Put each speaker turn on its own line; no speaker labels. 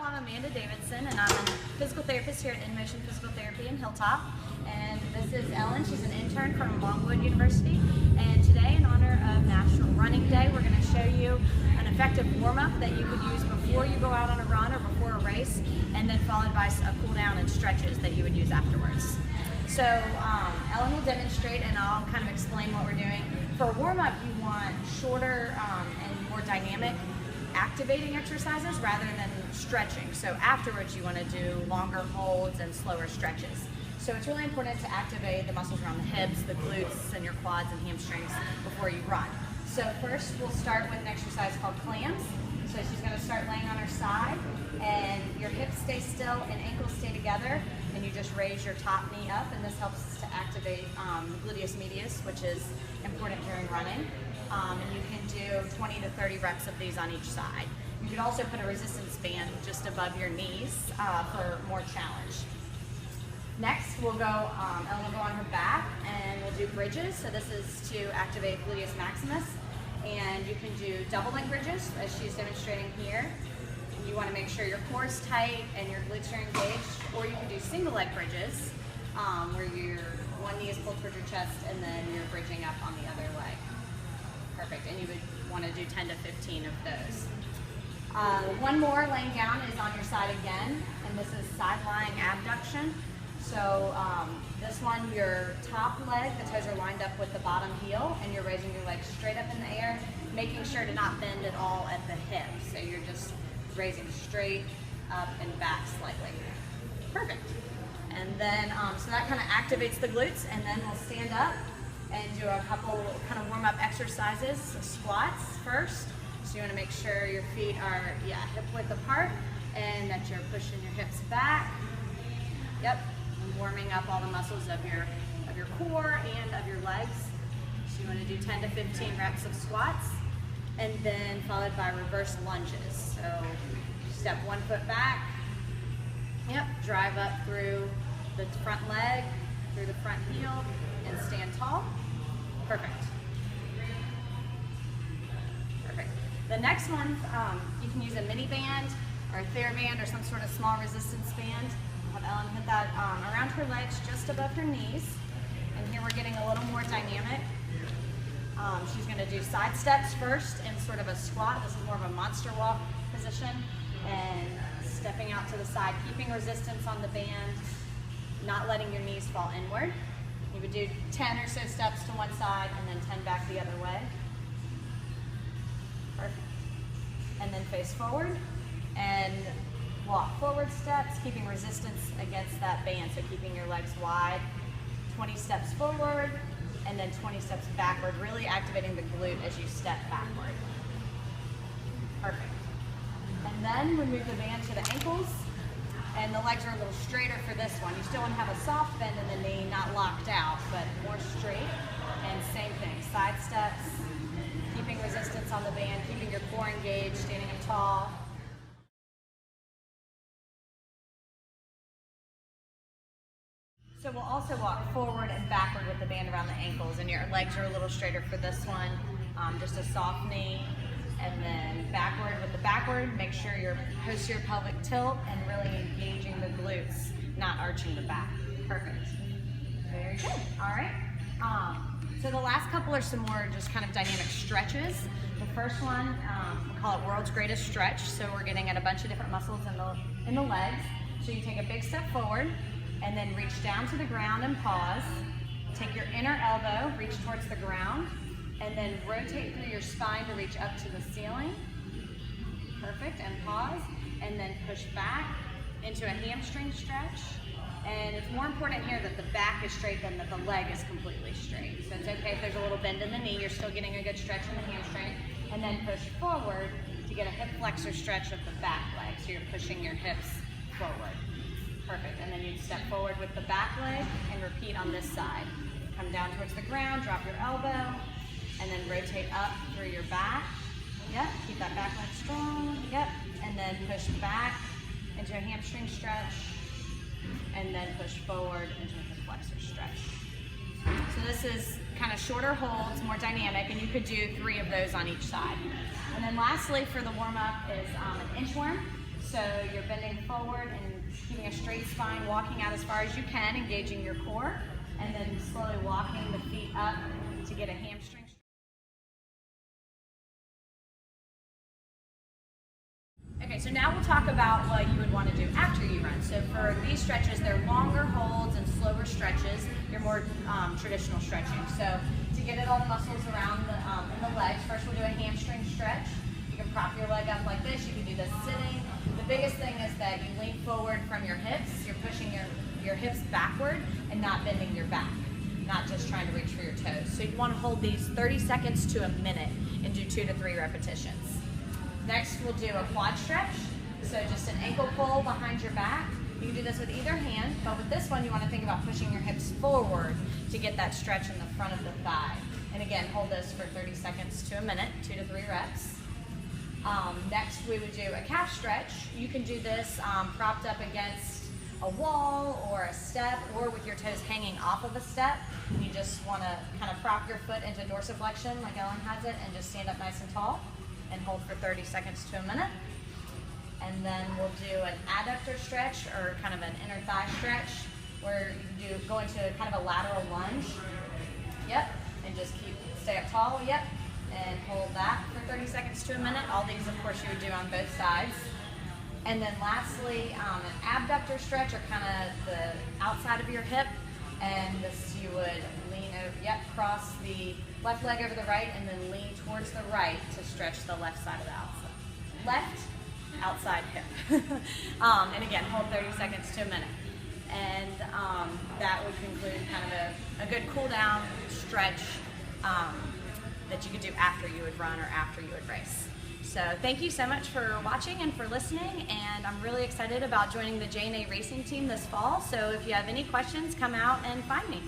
I'm Amanda Davidson, and I'm a physical therapist here at InMotion Physical Therapy in Hilltop. And this is Ellen. She's an intern from Longwood University. And today, in honor of National Running Day, we're going to show you an effective warm-up that you could use before you go out on a run or before a race, and then followed by a cool down and stretches that you would use afterwards. So Ellen will demonstrate, and I'll kind of explain what we're doing. For a warm-up, you want shorter and more dynamic activating exercises rather than stretching. So afterwards you want to do longer holds and slower stretches. So it's really important to activate the muscles around the hips, the glutes, and your quads and hamstrings before you run. So first we'll start with an exercise called clams. So she's going to start laying on her side, and your hips stay still and ankles stay together, and you just raise your top knee up, and this helps to activate the gluteus medius, which is important during running. And you can do 20 to 30 reps of these on each side. You could also put a resistance band just above your knees for more challenge. Next, we'll go, Ellen will go on her back, and we'll do bridges. So this is to activate gluteus maximus. And you can do double leg bridges, as she's demonstrating here. And you want to make sure your core is tight and your glutes are engaged. Or you can do single leg bridges, where your one knee is pulled towards your chest, and then you're bridging up on the other leg. Perfect, and you would want to do 10 to 15 of those. One more laying down is on your side again, and this is side lying abduction. So this one, your top leg, the toes are lined up with the bottom heel, and you're raising your legs straight up in the air, making sure to not bend at all at the hip. So you're just raising straight up and back slightly. Perfect. And then, so that kind of activates the glutes, and then we'll stand up and do a couple kind of warm-up exercises. So squats first. So you want to make sure your feet are hip width apart and that you're pushing your hips back. Yep, and warming up all the muscles of your core and of your legs. So you want to do 10 to 15 reps of squats, and then followed by reverse lunges. So step one foot back. Yep, drive up through the front leg, through the front heel, and stand tall. Perfect. Perfect. The next one, you can use a mini band or a TheraBand or some sort of small resistance band. I'll have Ellen put that around her legs, just above her knees. And here we're getting a little more dynamic. She's going to do side steps first in sort of a squat. This is more of a monster walk position. And stepping out to the side, keeping resistance on the band, not letting your knees fall inward. You would do 10 or so steps to one side and then 10 back the other way. Perfect. And then face forward and walk forward steps, keeping resistance against that band, so keeping your legs wide. 20 steps forward and then 20 steps backward, really activating the glute as you step backward. Perfect. And then we move the band to the ankles. And the legs are a little straighter for this one. You still want to have a soft bend in the knee, not locked out, but more straight. And same thing, side steps, keeping resistance on the band, keeping your core engaged, standing up tall. So we'll also walk forward and backward with the band around the ankles, and your legs are a little straighter for this one. Just a soft knee. And then backward with the backward, make sure your posterior pelvic tilt and really engaging the glutes, not arching the back. Perfect. Very good. All right. So the last couple are some more just kind of dynamic stretches. The first one, we call it World's Greatest Stretch. So we're getting at a bunch of different muscles in the legs. So you take a big step forward and then reach down to the ground and pause. Take your inner elbow, reach towards the ground, and then rotate through your spine to reach up to the ceiling. Perfect, and pause, and then push back into a hamstring stretch. And it's more important here that the back is straight than that the leg is completely straight. So it's okay if there's a little bend in the knee, you're still getting a good stretch in the hamstring. And then push forward to get a hip flexor stretch of the back leg. So you're pushing your hips forward. Perfect, and then you step forward with the back leg and repeat on this side. Come down towards the ground, drop your elbow, and then rotate up through your back. Yep, keep that back leg strong. Yep, and then push back into a hamstring stretch, and then push forward into a hip flexor stretch. So this is kind of shorter holds, more dynamic, and you could do 3 of those on each side. And then lastly for the warm-up is an inchworm. So you're bending forward and keeping a straight spine, walking out as far as you can, engaging your core, and then slowly walking the feet up to get a hamstring. Okay, so now we'll talk about what you would want to do after you run. So for these stretches, they're longer holds and slower stretches. You're more traditional stretching. So to get it all the muscles around in the legs, first we'll do a hamstring stretch. You can prop your leg up like this. You can do this sitting. The biggest thing is that you lean forward from your hips. You're pushing your hips backward and not bending your back, not just trying to reach for your toes. So you want to hold these 30 seconds to a minute and do 2 to 3 repetitions. Next, we'll do a quad stretch. So just an ankle pull behind your back. You can do this with either hand, but with this one, you want to think about pushing your hips forward to get that stretch in the front of the thigh. And again, hold this for 30 seconds to a minute, 2 to 3 reps. Next, we would do a calf stretch. You can do this propped up against a wall or a step, or with your toes hanging off of a step. You just want to kind of prop your foot into dorsiflexion like Ellen has it, and just stand up nice and tall and hold for 30 seconds to a minute. And then we'll do an adductor stretch, or kind of an inner thigh stretch, where you go into kind of a lateral lunge. Yep, and just stay up tall, yep, and hold that for 30 seconds to a minute. All these, of course, you would do on both sides. And then lastly, an abductor stretch, or kind of the outside of your hip. And this, you would lean over, yep, cross the left leg over the right, and then lean towards the right to stretch the left side of the outside hip. And again, hold 30 seconds to a minute. And that would conclude kind of a good cool down stretch that you could do after you would run or after you would race. So thank you so much for watching and for listening, and I'm really excited about joining the J&A racing team this fall. So if you have any questions, come out and find me.